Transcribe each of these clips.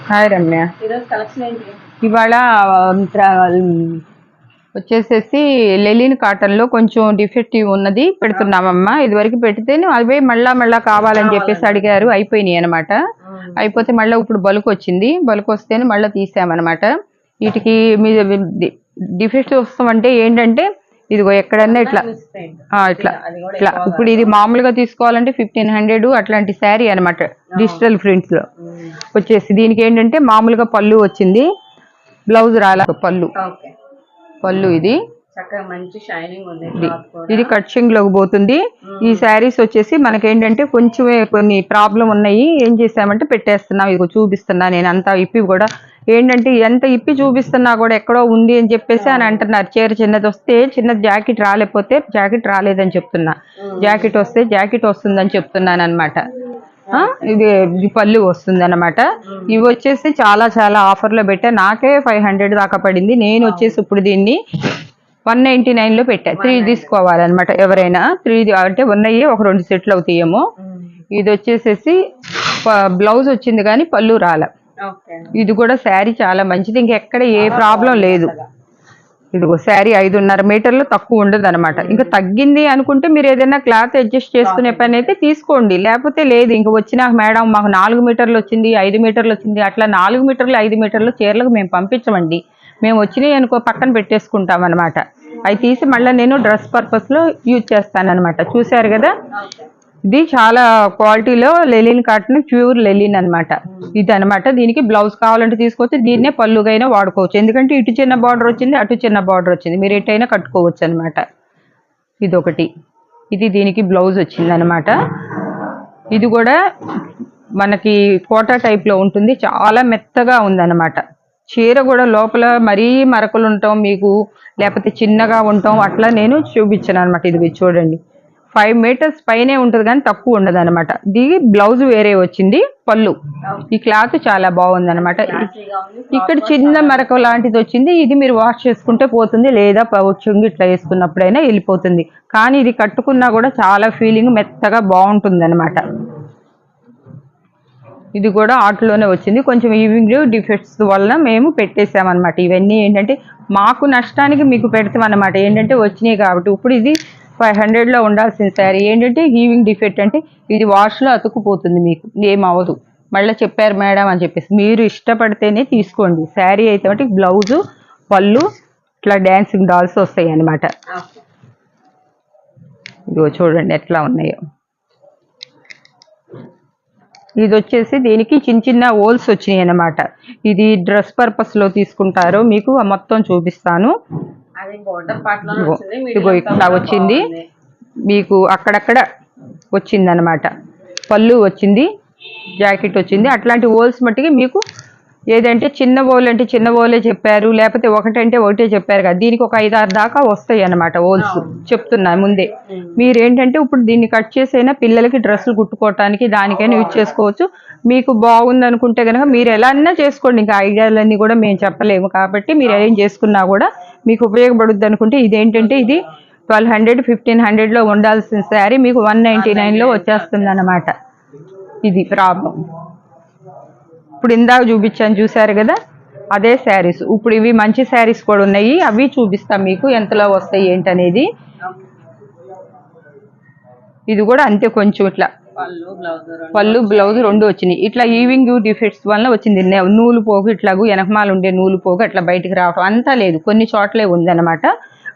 Hi Ramya. ఇవాళ వచ్చేసేసి లెలిన్ కాటన్లో కొంచెం డిఫెక్టివ్ ఉన్నది పెడుతున్నామమ్మా. ఇదివరకు పెడితే అవే మళ్ళా కావాలని చెప్పేసి అడిగారు, అయిపోయినాయి అనమాట. అయిపోతే మళ్ళీ ఇప్పుడు బలుకు వచ్చింది, బలుకు వస్తేనే మళ్ళీ తీసామన్నమాట. వీటికి మీ డిఫెక్ట్ వస్తామంటే ఏంటంటే ఇదిగో ఎక్కడన్నా ఇట్లా ఇట్లా ఇట్లా ఇప్పుడు ఇది మామూలుగా తీసుకోవాలంటే 1500 అట్లాంటి శారీ అనమాట. డిజిటల్ ప్రింట్స్ లో వచ్చేసి దీనికి ఏంటంటే మామూలుగా పళ్ళు వచ్చింది, బ్లౌజ్ రాలే. పళ్ళు ఇది ఇది కట్చింగ్ లోకి పోతుంది. ఈ శారీస్ వచ్చేసి మనకేంటంటే కొంచెం కొన్ని ప్రాబ్లం ఉన్నాయి. ఏం చేసామంటే పెట్టేస్తున్నాం, ఇదిగో చూపిస్తున్నా నేను అంతా ఇప్పి కూడా. ఏంటంటే ఎంత ఇప్పి చూపిస్తున్నా కూడా ఎక్కడో ఉంది అని చెప్పేసి అని అంటున్నారు. చీర చిన్నది వస్తే చిన్నది జాకెట్ రాలేకపోతే జాకెట్ రాలేదని చెప్తున్నా, జాకెట్ వస్తే జాకెట్ వస్తుందని చెప్తున్నాను అనమాట. ఇది పళ్ళు వస్తుంది అనమాట. ఇవి వచ్చేసి చాలా ఆఫర్లో పెట్టా. నాకే 500 దాకా పడింది. నేను వచ్చేసి ఇప్పుడు దీన్ని 199లో పెట్టా. 3 తీసుకోవాలన్నమాట ఎవరైనా. 3 అంటే ఉన్నాయి, ఒక 2 సెట్లు అవుతాయేమో. ఇది వచ్చేసేసి బ్లౌజ్ వచ్చింది కానీ పళ్ళు రాల. ఇది కూడా శారీ చాలా మంచిది, ఇంకెక్కడ ఏ ప్రాబ్లం లేదు. ఇదిగో శారీ 5.5 మీటర్లు తక్కువ ఉండదు అనమాట. ఇంకా తగ్గింది అనుకుంటే మీరు ఏదైనా క్లాత్ అడ్జస్ట్ చేసుకునే పని అయితే తీసుకోండి, లేకపోతే లేదు. ఇంక వచ్చినాక మేడం మాకు 4 మీటర్లు వచ్చింది, 5 మీటర్లు వచ్చింది, అట్లా 4 మీటర్లు 5 మీటర్లు చీరలకు మేము పంపించమండి. మేము వచ్చినాయి అనుకో పక్కన పెట్టేసుకుంటాం అనమాట. అవి తీసి మళ్ళీ నేను డ్రెస్ పర్పస్లో యూజ్ చేస్తాను అనమాట. చూసారు కదా, ఇది చాలా క్వాలిటీలో లెలిన్ కాటన్, ప్యూర్ లెలిన్ అనమాట. ఇది అనమాట. దీనికి బ్లౌజ్ కావాలంటే తీసుకోవచ్చు, దీన్నే పళ్ళుగైనా వాడుకోవచ్చు. ఎందుకంటే ఇటు చిన్న బార్డర్ వచ్చింది, అటు చిన్న బార్డర్ వచ్చింది, మీరు ఎటైనా కట్టుకోవచ్చు అనమాట. ఇదొకటి, ఇది దీనికి బ్లౌజ్ వచ్చింది అనమాట. ఇది కూడా మనకి కోటా టైప్లో ఉంటుంది, చాలా మెత్తగా ఉందన్నమాట. చీర కూడా లోపల మరీ మరకలు ఉంటాం మీకు, లేకపోతే చిన్నగా ఉంటాం, అట్లా నేను చూపించాను అనమాట. ఇది చూడండి, 5 మీటర్స్ పైనే ఉంటుంది కానీ తక్కువ ఉండదు అనమాట. దీని బ్లౌజ్ వేరే వచ్చింది, పళ్ళు. ఈ క్లాత్ చాలా బాగుంది అనమాట. ఇక్కడ చిన్న మరక లాంటిది వచ్చింది, ఇది మీరు వాష్ చేసుకుంటే పోతుంది, లేదా చుంగి ఇట్లా వేసుకున్నప్పుడైనా వెళ్ళిపోతుంది. కానీ ఇది కట్టుకున్నా కూడా చాలా ఫీలింగ్ మెత్తగా బాగుంటుంది అనమాట. ఇది కూడా ఆటోలోనే వచ్చింది. కొంచెం ఈవింగ్ డిఫెక్ట్స్ వలన మేము పెట్టేసామన్నమాట. ఇవన్నీ ఏంటంటే మాకు నష్టానికి మీకు పెడతాం అనమాట. ఏంటంటే వచ్చినాయి కాబట్టి. ఇప్పుడు ఇది 500లో ఉండాల్సిన శారీ ఏంటంటే హీవింగ్ డిఫెక్ట్ అంటే ఇది వాష్లో అతుక్కుపోతుంది, మీకు ఏమవదు. మళ్ళీ చెప్పారు మేడం అని చెప్పేసి మీరు ఇష్టపడితేనే తీసుకోండి. శారీ అయితే అంటే బ్లౌజు, పళ్ళు, ఇట్లా డ్యాన్సింగ్ డాల్స్ వస్తాయి అన్నమాట. ఇదిగో చూడండి ఎట్లా ఉన్నాయో. ఇది వచ్చేసి దీనికి చిన్న హోల్స్ వచ్చినాయి అన్నమాట. ఇది డ్రెస్ పర్పస్లో తీసుకుంటారు, మీకు మొత్తం చూపిస్తాను. ఇదిగో ఇట్లా వచ్చింది మీకు, అక్కడక్కడ వచ్చింది అనమాట. పళ్ళు వచ్చింది, జాకెట్ వచ్చింది. అట్లాంటి హోల్స్ మట్టికి మీకు ఏదంటే చిన్న హోల్ అంటే చిన్న హోలే చెప్పారు, లేకపోతే ఒకటంటే ఒకటే చెప్పారు కదా. దీనికి ఒక 5-6 దాకా వస్తాయి అన్నమాట హోల్స్, చెప్తున్నా ముందే. మీరేంటంటే ఇప్పుడు దీన్ని కట్ చేసైనా పిల్లలకి డ్రెస్సులు కుట్టుకోవటానికి దానికైనా యూజ్ చేసుకోవచ్చు. మీకు బాగుంది అనుకుంటే కనుక మీరు ఎలా అన్నా చేసుకోండి. ఇంకా ఐడియాలన్నీ కూడా మేము చెప్పలేము కాబట్టి మీరు ఏం చేసుకున్నా కూడా మీకు ఉపయోగపడుద్ది అనుకుంటే. ఇదేంటంటే ఇది 1200, 1500లో ఉండాల్సిన శారీ మీకు 199లో వచ్చేస్తుంది అన్నమాట. ఇది ప్రాబ్లం. ఇప్పుడు ఇందాక చూపించాను చూసారు కదా, అదే శారీస్. ఇప్పుడు ఇవి మంచి శారీస్ కూడా ఉన్నాయి, అవి చూపిస్తాం మీకు ఎంతలో వస్తాయి ఏంటనేది. ఇది కూడా అంతే, కొంచెం ఇట్లా పళ్ళు బ్లౌజ్ 2 వచ్చినాయి. ఇట్లా ఈవింగ్ డిఫెక్ట్స్ వల్ల వచ్చింది. నూలు పోగు ఇట్లాగూ వెనకమాల ఉండే నూలు పోగు అట్లా బయటికి రావటం అంతా లేదు, కొన్ని చోట్లే ఉందన్నమాట.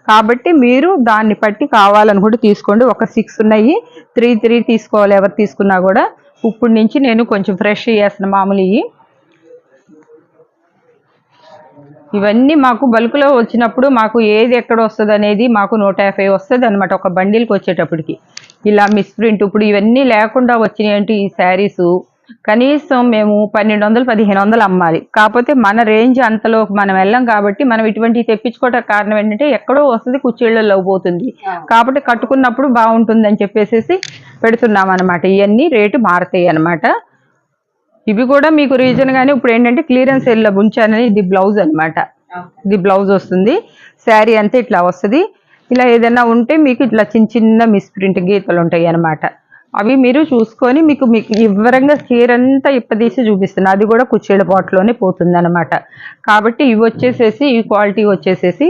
కాబట్టి మీరు దాన్ని బట్టి కావాలనుకుంటే తీసుకోండి. ఒక 6 ఉన్నాయి, 3 తీసుకోవాలి ఎవరు తీసుకున్నా కూడా. ఇప్పుడు నుంచి నేను కొంచెం ఫ్రెష్ చేస్తున్న మామూలు ఇవన్నీ మాకు బల్క్లో వచ్చినప్పుడు మాకు ఏది ఎక్కడ వస్తుంది అనేది మాకు 150 వస్తుంది అనమాట ఒక బండిల్కి వచ్చేటప్పటికి. ఇలా మిస్ ప్రింట్ ఇప్పుడు ఇవన్నీ లేకుండా వచ్చినాయి అంటే ఈ శారీసు కనీసం మేము 1200, 1500 అమ్మాలి. కాకపోతే మన రేంజ్ అంతలో మనం వెళ్ళాం కాబట్టి మనం ఇటువంటివి తెప్పించుకోవడానికి కారణం ఏంటంటే ఎక్కడో వస్తుంది, కుర్చీళ్ళలో పోతుంది. కాబట్టి కట్టుకున్నప్పుడు బాగుంటుంది అని చెప్పేసి పెడుతున్నాం అనమాట. ఇవన్నీ రేటు మారుతాయి అనమాట. ఇవి కూడా మీకు రీజన్గానే ఇప్పుడు ఏంటంటే క్లియరెన్స్ సేల్లో ఉంచానని. ఇది బ్లౌజ్ అనమాట, ఇది బ్లౌజ్ వస్తుంది. శారీ అంతా ఇట్లా వస్తుంది. ఇలా ఏదైనా ఉంటే మీకు ఇట్లా చిన్న మిస్ ప్రింట్ గీతలు ఉంటాయి అనమాట. అవి మీరు చూసుకొని మీకు వివరంగా చీరంతా ఇప్పదీసి చూపిస్తున్నా. అది కూడా కుచ్చేళ్ళ పాట్లోనే పోతుంది అనమాట. కాబట్టి ఇవి వచ్చేసేసి ఈ క్వాలిటీ వచ్చేసేసి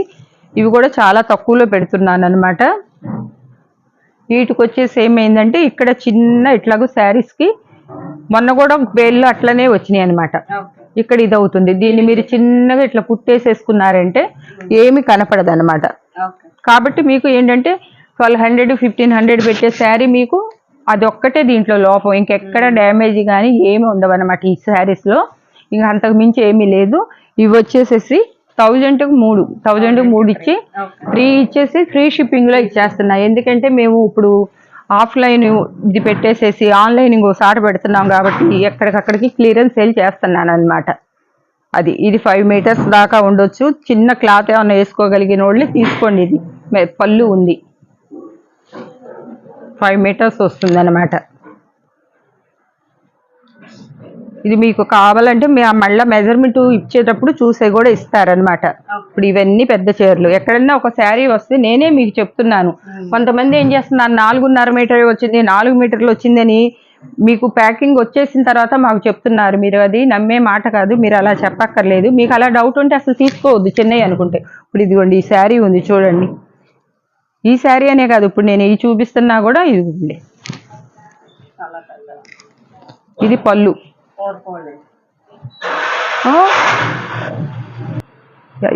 ఇవి కూడా చాలా తక్కువలో పెడుతున్నాను అనమాట. వీటికి వచ్చేసి ఏమైందంటే ఇక్కడ చిన్న ఇట్లాగూ శారీస్కి మొన్న కూడా వేళ్ళు అట్లనే వచ్చినాయి అనమాట. ఇక్కడ ఇది అవుతుంది. దీన్ని మీరు చిన్నగా ఇట్లా కుట్టేసేసుకున్నారంటే ఏమి కనపడదు అనమాట. కాబట్టి మీకు ఏంటంటే 1200 1500 పెట్టే శారీ మీకు అది ఒక్కటే దీంట్లో లోపం, ఇంకెక్కడ డ్యామేజ్ కానీ ఏమి ఉండవు అనమాట ఈ శారీస్లో. ఇంకా అంతకు మించి ఏమీ లేదు. ఇవి వచ్చేసేసి 1000కి 3 ఇచ్చి ఫ్రీ ఇచ్చేసి ఫ్రీ షిప్పింగ్లో ఇచ్చేస్తున్నా. ఎందుకంటే మేము ఇప్పుడు ఆఫ్లైన్ ఇది పెట్టేసేసి ఆన్లైన్ ఇంకోసారి పెడుతున్నాం కాబట్టి ఎక్కడికక్కడికి క్లియరెన్స్ సేల్ చేస్తున్నాను అనమాట. ఇది 5 మీటర్స్ దాకా ఉండొచ్చు. చిన్న క్లాత్ ఏమన్నా వేసుకోగలిగిన వాళ్ళు తీసుకోండి. ఇది పళ్ళు ఉంది, 5 మీటర్స్ వస్తుంది అనమాట. ఇది మీకు కావాలంటే మళ్ళీ మెజర్మెంట్ ఇచ్చేటప్పుడు చూసే కూడా ఇస్తారనమాట. ఇప్పుడు ఇవన్నీ పెద్ద చీరలు. ఎక్కడన్నా ఒక శారీ వస్తే నేనే మీకు చెప్తున్నాను. కొంతమంది ఏం చేస్తున్నారు 4.5 మీటర్ వచ్చింది 4 మీటర్లు వచ్చిందని మీకు ప్యాకింగ్ వచ్చేసిన తర్వాత మాకు చెప్తున్నారు. మీరు అది నమ్మే మాట కాదు, మీరు అలా చెప్పక్కర్లేదు. మీకు అలా డౌట్ ఉంటే అసలు తీసుకోవద్దు చెన్నై అనుకుంటే. ఇప్పుడు ఇదిగోండి ఈ శారీ ఉంది చూడండి. ఈ శారీ అనే కాదు, ఇప్పుడు నేను ఈ చూపిస్తున్నా కూడా ఇది ఉంది. ఇది పళ్ళు,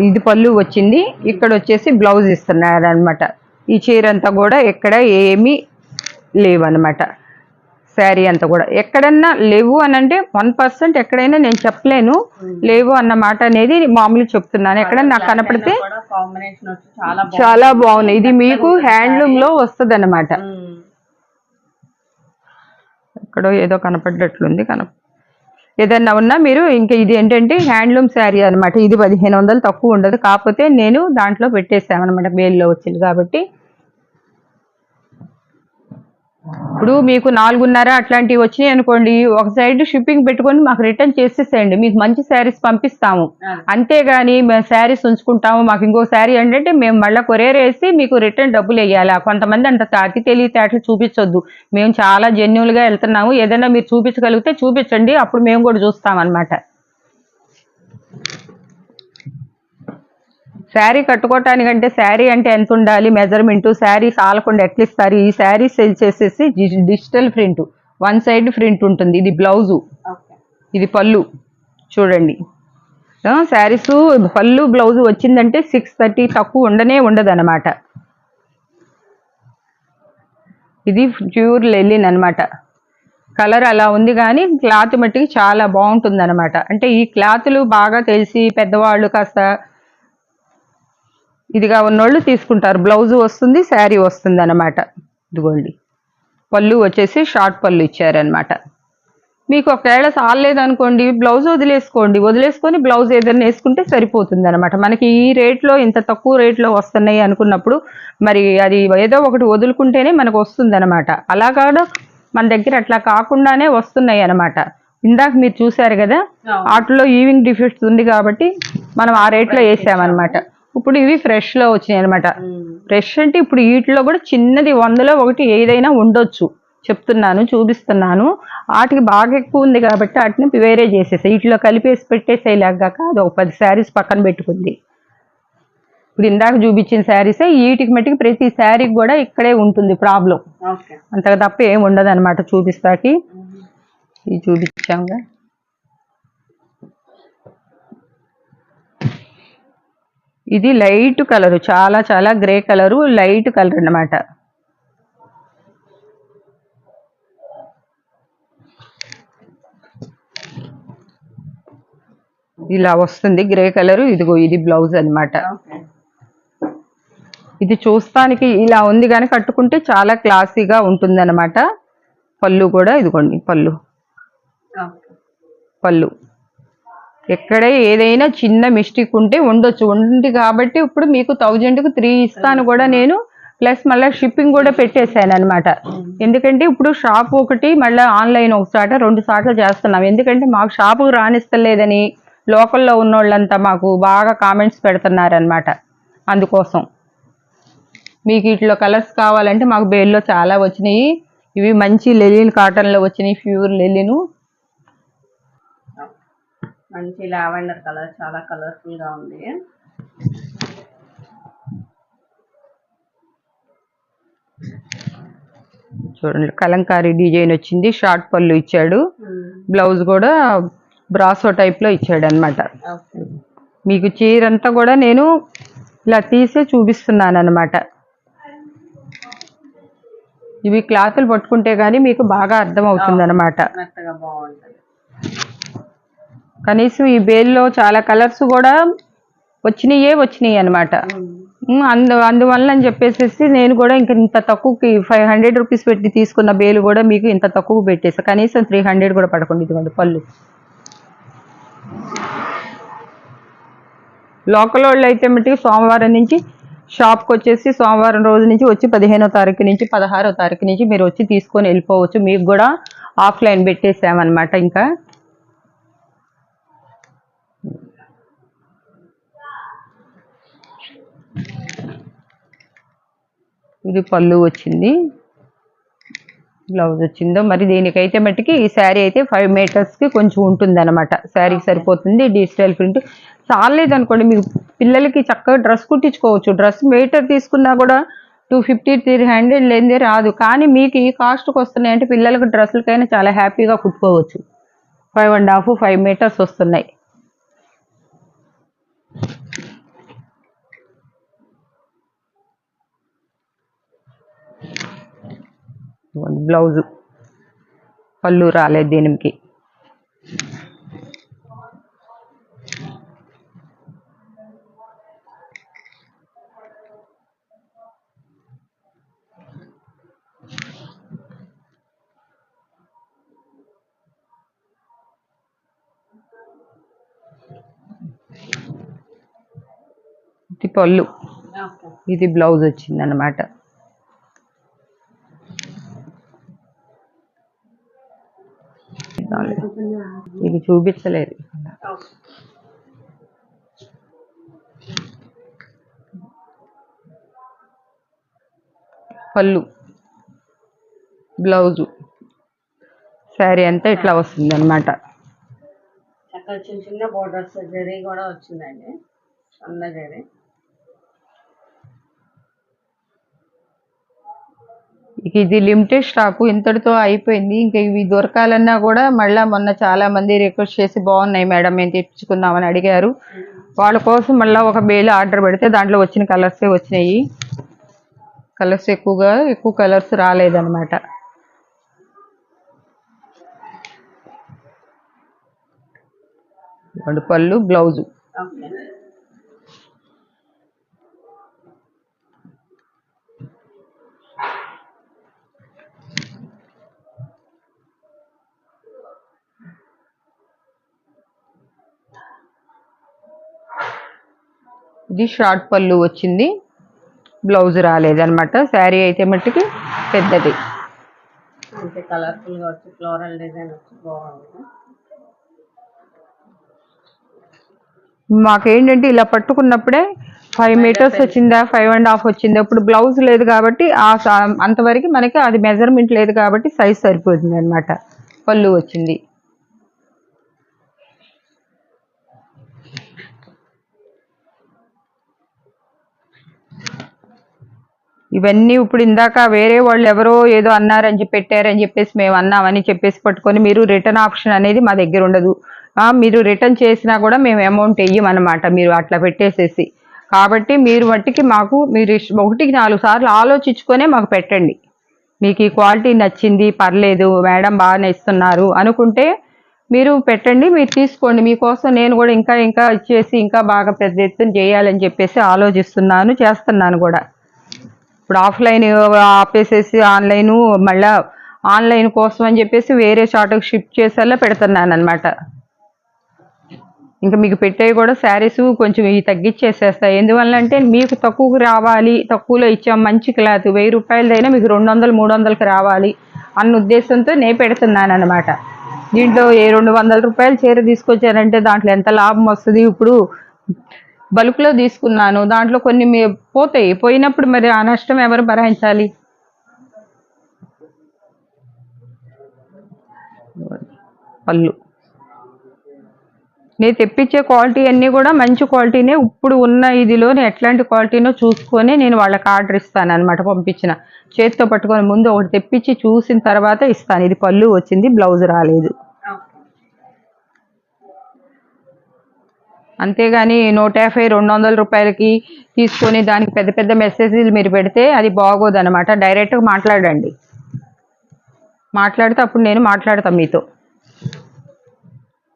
ఇది పళ్ళు వచ్చింది. ఇక్కడ వచ్చేసి బ్లౌజ్ ఇస్తున్నారు అనమాట. ఈ చీర అంతా కూడా ఎక్కడ ఏమీ లేవన్నమాట. శారీ అంతా కూడా ఎక్కడన్నా లేవు అని అంటే 1% ఎక్కడైనా నేను చెప్పలేను. లేవు అన్న మాట అనేది మామూలు చెప్తున్నాను. ఎక్కడన్నా నాకు కనపడితే చాలా బాగున్నాయి. ఇది మీకు హ్యాండ్లూమ్ లో వస్తుంది అనమాట. ఎక్కడో ఏదో కనపడ్డట్లుంది. ఏదన్నా ఉన్నా మీరు ఇంకా ఇది ఏంటంటే హ్యాండ్లూమ్ శారీ అనమాట. ఇది 1500 తక్కువ ఉండదు. కాకపోతే నేను దాంట్లో పెట్టేసామన్నమాట, బేల్లో వచ్చింది కాబట్టి. ఇప్పుడు మీకు 4.5 అట్లాంటివి వచ్చినాయి అనుకోండి, ఒక సైడ్ షిప్పింగ్ పెట్టుకొని మాకు రిటర్న్ చేసేసేయండి. మీకు మంచి శారీస్ పంపిస్తాము. అంతేగాని మేము శారీస్ ఉంచుకుంటాము మాకు ఇంకో శారీ అంటే మేము మళ్ళీ కొరియర్ వేసి మీకు రిటర్న్ డబ్బులు వేయాలి. కొంతమంది అంత అతి తెలివితేటలు చూపించొద్దు. మేము చాలా జెన్యున్గా వెళ్తున్నాము. ఏదైనా మీరు చూపించగలిగితే చూపించండి, అప్పుడు మేము కూడా చూస్తామన్నమాట. శారీ కట్టుకోవటానికంటే శారీ అంటే ఎంత ఉండాలి మెజర్మెంట్, శారీ సాలకుండా ఎట్లా ఇస్తారు. ఈ శారీ సెల్ చేసేసి డిజిటల్ ప్రింట్, 1 సైడ్ ప్రింట్ ఉంటుంది. ఇది బ్లౌజు, ఇది పళ్ళు చూడండి. శారీస్ పళ్ళు బ్లౌజు వచ్చిందంటే 630 తక్కువ ఉండదు అనమాట. ఇది ప్యూర్ లెలిన్ అనమాట. కలర్ అలా ఉంది కానీ క్లాత్ మట్టికి చాలా బాగుంటుంది అనమాట. అంటే ఈ క్లాతులు బాగా తెలిసి పెద్దవాళ్ళు కాస్త ఇదిగా ఉన్నోళ్ళు తీసుకుంటారు. బ్లౌజు వస్తుంది, శారీ వస్తుంది అనమాట. ఇదిగోండి పళ్ళు వచ్చేసి షార్ట్ పళ్ళు ఇచ్చారనమాట. మీకు ఒకవేళ సాలేదనుకోండి బ్లౌజ్ వదిలేసుకొని బ్లౌజ్ ఏదైనా వేసుకుంటే సరిపోతుంది అనమాట. మనకి ఈ రేట్లో ఇంత తక్కువ రేట్లో వస్తున్నాయి అనుకున్నప్పుడు మరి అది ఏదో ఒకటి వదులుకుంటేనే మనకు వస్తుంది అనమాట. అలా కాదు మన దగ్గర అట్లా కాకుండానే వస్తున్నాయి అనమాట. ఇందాక మీరు చూసారు కదా, వాటిలో ఈవింగ్ డిఫెక్ట్స్ ఉంది కాబట్టి మనం ఆ రేట్లో వేసామన్నమాట. ఇప్పుడు ఇవి ఫ్రెష్లో వచ్చినాయి అనమాట. ఫ్రెష్ అంటే ఇప్పుడు వీటిలో కూడా చిన్నది 100లో 1 ఏదైనా ఉండొచ్చు, చెప్తున్నాను చూపిస్తున్నాను. వాటికి బాగా ఎక్కువ ఉంది కాబట్టి వాటిని వేరే చేసేసాయి. వీటిలో కలిపేసి పెట్టేసేలాగా కాదు, ఒక 10 శారీస్ పక్కన పెట్టుకుంది. ఇప్పుడు ఇందాక చూపించిన శారీసే వీటికి మట్టికి ప్రతి శారీకి కూడా ఇక్కడే ఉంటుంది ప్రాబ్లం. అంతగా తప్ప ఏమి ఉండదు అనమాట. చూపిస్తాకి ఇది చూపించాంగా. ఇది లైట్ కలరు, చాలా గ్రే కలరు, లైట్ కలర్ అన్నమాట. ఇలా వస్తుంది గ్రే కలరు. ఇదిగో ఇది బ్లౌజ్ అన్నమాట. ఇది చూస్తానికి ఇలా ఉంది కానీ కట్టుకుంటే చాలా క్లాసీగా ఉంటుంది అన్నమాట. పళ్ళు కూడా ఇదిగోండి పళ్ళు ఎక్కడ ఏదైనా చిన్న మిస్టేక్ ఉంటే ఉంది కాబట్టి ఇప్పుడు మీకు 1000కి 3 ఇస్తాను కూడా నేను, ప్లస్ మళ్ళీ షిప్పింగ్ కూడా పెట్టేశాను అనమాట. ఎందుకంటే ఇప్పుడు షాప్ ఒకటి మళ్ళీ ఆన్లైన్ ఒకసాట 2 సార్లు చేస్తున్నాం. ఎందుకంటే మాకు షాపుకు రానిస్తలేదని లోకల్లో ఉన్న వాళ్ళంతా మాకు బాగా కామెంట్స్ పెడుతున్నారనమాట. అందుకోసం మీకు వీటిలో కలర్స్ కావాలంటే మాకు బేల్లో చాలా వచ్చినాయి. ఇవి మంచి లెలిన్ కాటన్లో వచ్చినాయి, ప్యూర్ లెలిన్. మంచి లావెండర్ కలర్, చాలా కలర్ఫుల్ గా ఉంది. చూడండి కలంకారీ డిజైన్ వచ్చింది, షార్ట్ పళ్ళు ఇచ్చాడు, బ్లౌజ్ కూడా బ్రాసో టైప్ లో ఇచ్చాడు అనమాట. మీకు చీర అంతా కూడా నేను ఇలా తీసే చూపిస్తున్నాను అనమాట. ఇవి క్లాతులు పట్టుకుంటే గానీ మీకు బాగా అర్థం అవుతుంది అనమాట. కనీసం ఈ బేల్లో చాలా కలర్స్ కూడా వచ్చినాయి అనమాట. అందువల్ల అని చెప్పేసి నేను కూడా ఇంత తక్కువకి 500 రూపీస్ పెట్టి తీసుకున్న బేలు కూడా మీకు ఇంత తక్కువ పెట్టేసా. కనీసం 300 కూడా పడకుండా. ఇదిగోండి పళ్ళు. లోకల్ వాళ్ళు అయితే మట్టి సోమవారం నుంచి షాప్కి వచ్చేసి సోమవారం రోజు నుంచి వచ్చి 15వ తారీఖు నుంచి 16వ తారీఖు నుంచి మీరు వచ్చి తీసుకొని వెళ్ళిపోవచ్చు. మీకు కూడా ఆఫ్లైన్ పెట్టేసామన్నమాట. ఇంకా ఇది పళ్ళు వచ్చింది, బ్లౌజ్ వచ్చిందో మరి. దీనికైతే మట్టికి ఈ శారీ అయితే 5 మీటర్స్కి కొంచెం ఉంటుంది అనమాట. శారీకి సరిపోతుంది. డిజిటల్ ప్రింట్ చాలేదనుకోండి, మీకు పిల్లలకి చక్కగా డ్రెస్ కుట్టించుకోవచ్చు. డ్రెస్ మీటర్ తీసుకున్నా కూడా 250 300 లేనిదే రాదు. కానీ మీకు ఈ కాస్ట్కి వస్తున్నాయంటే పిల్లలకి డ్రెస్సులకైనా చాలా హ్యాపీగా కుట్టుకోవచ్చు. 5.5 5 మీటర్స్ వస్తున్నాయి. బ్లౌజు పళ్ళు రాలేదు దీనికి. ఇది పళ్ళు, ఇది బ్లౌజ్ వచ్చింది అన్నమాట. ఇది చూపించలేదు. పళ్ళు, బ్లౌజు, శారీ అంతా ఇట్లా వస్తుంది అన్నమాట. చిన్న చిన్న బోర్డర్స్ జరీ కూడా వచ్చిందండి, సన్న జరీ. ఇది లిమిటెడ్ స్టాకు, ఇంతటితో అయిపోయింది. ఇంకా ఇవి దొరకాలన్నా కూడా మళ్ళీ మొన్న చాలా మంది రిక్వెస్ట్ చేసి బాగున్నాయి మేడం మేము తెప్పించుకుందామని అడిగారు. వాళ్ళ కోసం మళ్ళీ ఒక బేలు ఆర్డర్ పెడితే దాంట్లో వచ్చిన కలర్సే వచ్చినాయి. కలర్స్ ఎక్కువ కలర్స్ రాలేదన్నమాట. పళ్ళు, బ్లౌజు. ఇది షార్ట్ పళ్ళు వచ్చింది, బ్లౌజ్ రాలేదన్నమాట. శారీ అయితే మట్టికి పెద్దది, అంటే కలర్ఫుల్గా వచ్చి ఫ్లోరల్ డిజైన్ వచ్చి బాగుంది. మాకేంటంటే ఇలా పట్టుకున్నప్పుడే 5 మీటర్స్ వచ్చిందా 5.5 వచ్చిందా. ఇప్పుడు బ్లౌజ్ లేదు కాబట్టి అంతవరకు మనకి అది మెజర్మెంట్ లేదు కాబట్టి సైజ్ సరిపోతుంది అనమాట. పళ్ళు వచ్చింది. ఇవన్నీ ఇప్పుడు ఇందాక వేరే వాళ్ళు ఎవరో ఏదో అన్నారని చెప్పి పెట్టారని చెప్పేసి మేము అన్నామని చెప్పేసి పట్టుకొని మీరు రిటర్న్ ఆప్షన్ అనేది మా దగ్గర ఉండదు. మీరు రిటర్న్ చేసినా కూడా మేము అమౌంట్ వెయ్యమన్నమాట, మీరు అట్లా పెట్టేసేసి. కాబట్టి మీరు మట్టికి మాకు మీరు 1కి 4 సార్లు ఆలోచించుకొనే మాకు పెట్టండి. మీకు ఈ క్వాలిటీ నచ్చింది, పర్లేదు మేడం బాగానే ఇస్తున్నారు అనుకుంటే మీరు పెట్టండి, మీరు తీసుకోండి. మీకోసం నేను కూడా ఇంకా ఇచ్చేసి ఇంకా బాగా పెద్ద ఎత్తున చేయాలని చెప్పేసి ఆలోచిస్తున్నాను, చేస్తున్నాను కూడా. ఇప్పుడు ఆఫ్లైన్ ఆపేసేసి ఆన్లైను మళ్ళీ ఆన్లైన్ కోసం అని చెప్పేసి వేరే షార్ట్కి షిఫ్ట్ చేసేలా పెడుతున్నాను అనమాట. ఇంకా మీకు పెట్టేవి కూడా శారీస్ కొంచెం ఇవి తగ్గించేసేస్తాయి. ఎందువల్ల అంటే మీకు తక్కువకు రావాలి, తక్కువలో ఇచ్చాం మంచి క్లాత్, 1000 రూపాయలదైనా మీకు 200 300కి రావాలి అన్న ఉద్దేశంతో నేను పెడుతున్నాను అనమాట. దీంట్లో 200 రూపాయల చీర తీసుకొచ్చారంటే దాంట్లో ఎంత లాభం వస్తుంది. ఇప్పుడు బల్క్లో తీసుకున్నాను, దాంట్లో కొన్ని పోతాయి. పోయినప్పుడు మరి ఆ నష్టం ఎవరు భరాయించాలి? పళ్ళు. నేను తెప్పించే క్వాలిటీ అన్నీ కూడా మంచి క్వాలిటీనే. ఇప్పుడు ఉన్న ఇదిలోనే ఎట్లాంటి క్వాలిటీనో చూసుకొని నేను వాళ్ళకి ఆర్డర్ ఇస్తాను అనమాట. పంపించిన చేతితో పట్టుకొని ముందు ఒకటి తెప్పించి చూసిన తర్వాత ఇస్తాను. ఇది పళ్ళు వచ్చింది, బ్లౌజ్ రాలేదు. అంతేగాని 150 200 రూపాయలకి తీసుకొని దానికి పెద్ద పెద్ద మెసేజ్లు మీరు పెడితే అది బాగోదన్నమాట. డైరెక్ట్గా మాట్లాడండి. మాట్లాడితే అప్పుడు నేను మాట్లాడతాను మీతో.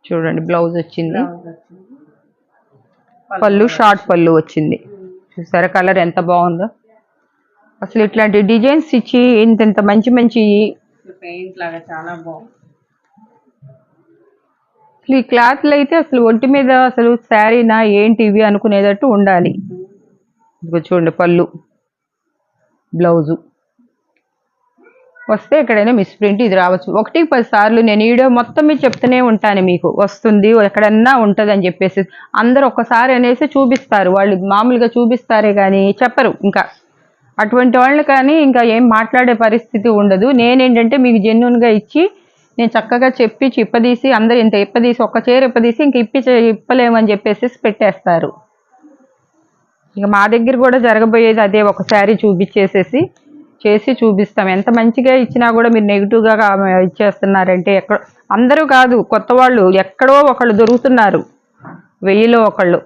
చూడండి బ్లౌజ్ వచ్చింది, పళ్ళు షార్ట్ పళ్ళు వచ్చింది. చూసారా కలర్ ఎంత బాగుందో. అసలు ఇట్లాంటి డిజైన్స్ ఇచ్చి ఇంత మంచి మంచి పెయింట్ లాగా చాలా బాగుంది. అసలు ఈ క్లాత్లు అయితే అసలు ఒంటి మీద అసలు శారీనా ఏంటి ఇవి అనుకునేటట్టు ఉండాలి. ఇదిగో చూడండి పళ్ళు, బ్లౌజు వస్తే ఎక్కడైనా మిస్ప్రింట్ ఇది రావచ్చు. 1-10 సార్లు నేను వీడియో మొత్తం మీద చెప్తూనే ఉంటాను మీకు, వస్తుంది ఎక్కడన్నా ఉంటుంది అని చెప్పేసి. అందరు ఒక్కసారి అనేసి చూపిస్తారు, వాళ్ళు మామూలుగా చూపిస్తారే కానీ చెప్పరు. ఇంకా అటువంటి వాళ్ళని కానీ ఇంకా ఏం మాట్లాడే పరిస్థితి ఉండదు. నేనేంటంటే మీకు జెన్యున్గా ఇచ్చి నేను చక్కగా చెప్పి ఇప్పదీసి అందరు ఇంత ఇప్పదీసి ఒక్క చీర ఇప్పదీసి ఇంక ఇప్పలేమని చెప్పేసి పెట్టేస్తారు. ఇక మా దగ్గర కూడా జరగబోయేది అదే. ఒక శారీ చేసి చూపిస్తాం. ఎంత మంచిగా ఇచ్చినా కూడా మీరు నెగిటివ్గా ఇచ్చేస్తున్నారంటే ఎక్కడ అందరూ కాదు, కొత్త వాళ్ళు ఎక్కడో ఒకళ్ళు దొరుకుతున్నారు, 1000లో ఒకళ్ళు.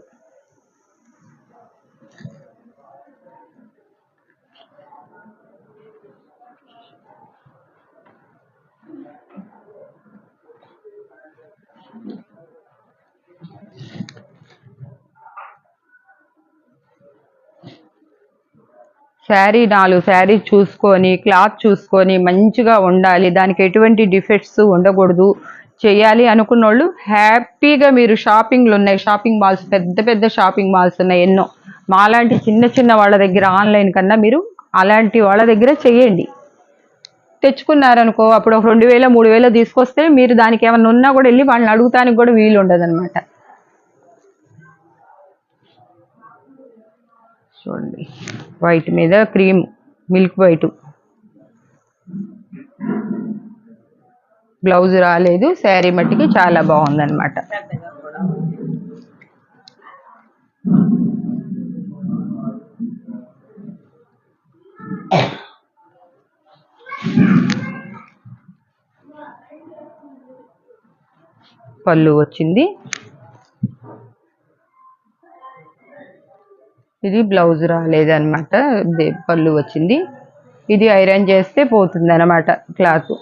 శారీ 4 శారీ చూసుకొని క్లాత్ చూసుకొని మంచిగా ఉండాలి. దానికి ఎటువంటి డిఫెక్ట్స్ ఉండకూడదు. చేయాలి అనుకున్న వాళ్ళు హ్యాపీగా మీరు షాపింగ్లు ఉన్నాయి, షాపింగ్ మాల్స్, పెద్ద పెద్ద షాపింగ్ మాల్స్ ఉన్నాయి ఎన్నో. మాలాంటి చిన్న చిన్న వాళ్ళ దగ్గర ఆన్లైన్ కన్నా మీరు అలాంటి వాళ్ళ దగ్గర చేయండి. తెచ్చుకున్నారనుకో అప్పుడు 2000 3000 తీసుకొస్తే మీరు దానికి ఏమన్నా ఉన్నా కూడా వెళ్ళి వాళ్ళని అడుగుతానికి కూడా వీలు ఉండదు అనమాట. చూడండి వైట్ మీద క్రీమ్, మిల్క్ వైట్. బ్లౌజ్ రాలేదు, శారీ మట్టికి చాలా బాగుందన్నమాట. పళ్ళు వచ్చింది, ఇది బ్లౌజ్ రాలేదన్నమాట. పళ్ళు వచ్చింది. ఇది ఐరన్ చేస్తే పోతుంది అన్నమాట క్లాత్.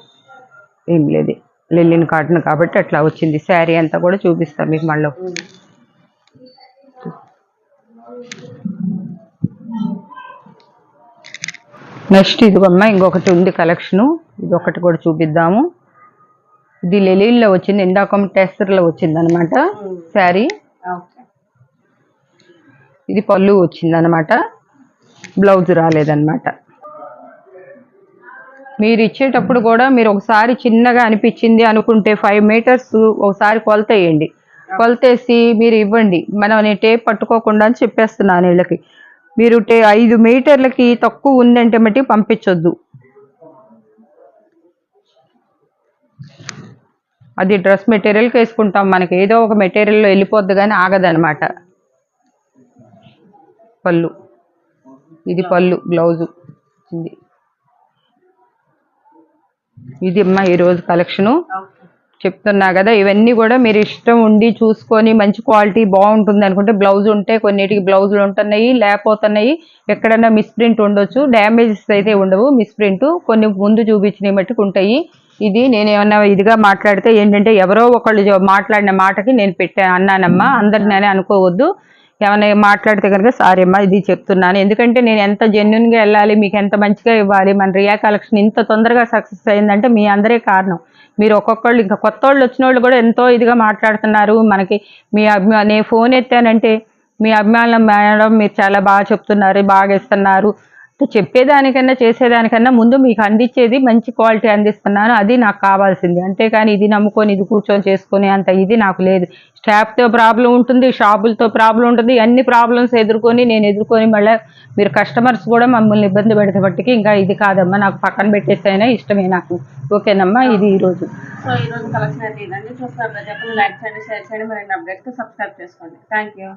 ఏం లేదు, లిలిన్ కాటన్ కాబట్టి అట్లా వచ్చింది. శారీ అంతా కూడా చూపిస్తాం మీకు మళ్ళీ. నెక్స్ట్ ఇదిగోమ్మా ఇంకొకటి ఉంది కలెక్షను, ఇది ఒకటి కూడా చూపిద్దాము. ఇది లెలిన్లో వచ్చింది, ఇందాక టెస్టర్లో వచ్చింది అనమాట శారీ. ఇది పళ్ళు వచ్చింది అనమాట, బ్లౌజ్ రాలేదన్నమాట. మీరు ఇచ్చేటప్పుడు కూడా మీరు ఒకసారి చిన్నగా అనిపించింది అనుకుంటే 5 మీటర్స్ ఒకసారి కొలతేయండి. కొలతేసి మీరు ఇవ్వండి. నేను టేప్ పట్టుకోకుండా అని చెప్పేస్తున్నాను వీళ్ళకి. మీరు 5 మీటర్లకి తక్కువ ఉందంటే మట్టి పంపించొద్దు. అది డ్రెస్ మెటీరియల్కి వేసుకుంటాం, మనకి ఏదో ఒక మెటీరియల్లో వెళ్ళిపోద్ది కానీ ఆగదనమాట. పళ్ళు, ఇది పళ్ళు, బ్లౌజు ఇది. ఇది అమ్మా ఈరోజు కలెక్షను చెప్తున్నా కదా. ఇవన్నీ కూడా మీరు ఇష్టం ఉండి చూసుకొని మంచి క్వాలిటీ బాగుంటుంది అనుకుంటే బ్లౌజ్ ఉంటే కొన్నిటికి బ్లౌజులు ఉంటున్నాయి, లేకపోతున్నాయి. ఎక్కడన్నా మిస్ప్రింట్ ఉండొచ్చు, డ్యామేజెస్ అయితే ఉండవు. మిస్ప్రింట్ కొన్ని ముందు చూపించినవి మట్టుకు ఉంటాయి. ఇది నేను ఏమన్నా ఇదిగా మాట్లాడితే ఏంటంటే ఎవరో ఒకళ్ళు మాట్లాడిన మాటకి నేను అన్నానమ్మా, అందరిని అనుకోవద్దు. ఏమైనా మాట్లాడితే కనుక సారీ అమ్మా ఇది చెప్తున్నాను. ఎందుకంటే నేను ఎంత జెన్యున్గా వెళ్ళాలి, మీకు ఎంత మంచిగా ఇవ్వాలి. మన రియా కలెక్షన్ ఇంత తొందరగా సక్సెస్ అయిందంటే మీ అందరే కారణం. మీరు ఒక్కొక్కళ్ళు ఇంకా కొత్త వాళ్ళు వచ్చిన వాళ్ళు కూడా ఎంతో ఇదిగా మాట్లాడుతున్నారు. మనకి మీ నేను ఫోన్ ఎత్తానంటే మీ అభిమానులు మేడం మీరు చాలా బాగా చెప్తున్నారు, బాగా ఇస్తున్నారు. చెప్పేదానికన్నా చేసేదానికన్నా ముందు మీకు అందించేది మంచి క్వాలిటీ అందిస్తున్నాను, అది నాకు కావాల్సింది. అంతేకాని ఇది నమ్ముకొని ఇది కూర్చొని చేసుకునే అంత ఇది నాకు లేదు. స్టాఫ్తో ప్రాబ్లం ఉంటుంది, షాపులతో ప్రాబ్లం ఉంటుంది. అన్ని ప్రాబ్లమ్స్ నేను ఎదుర్కొని మళ్ళీ మీరు కస్టమర్స్ కూడా మమ్మల్ని ఇబ్బంది పెడితే బట్టికి ఇంకా ఇది కాదమ్మా, నాకు పక్కన పెట్టేస్తేనే ఇష్టమే నాకు. ఓకేనమ్మా, ఇది ఈరోజు సో ఈ రోజు కలెక్షన్ అయితే ఇదండి. చూస్తున్నారు చెప్పండి, లైక్ చేయండి, షేర్ చేయండి, మరిన్ని అప్డేట్స్ సబ్స్క్రైబ్ చేసుకోండి. Thank you.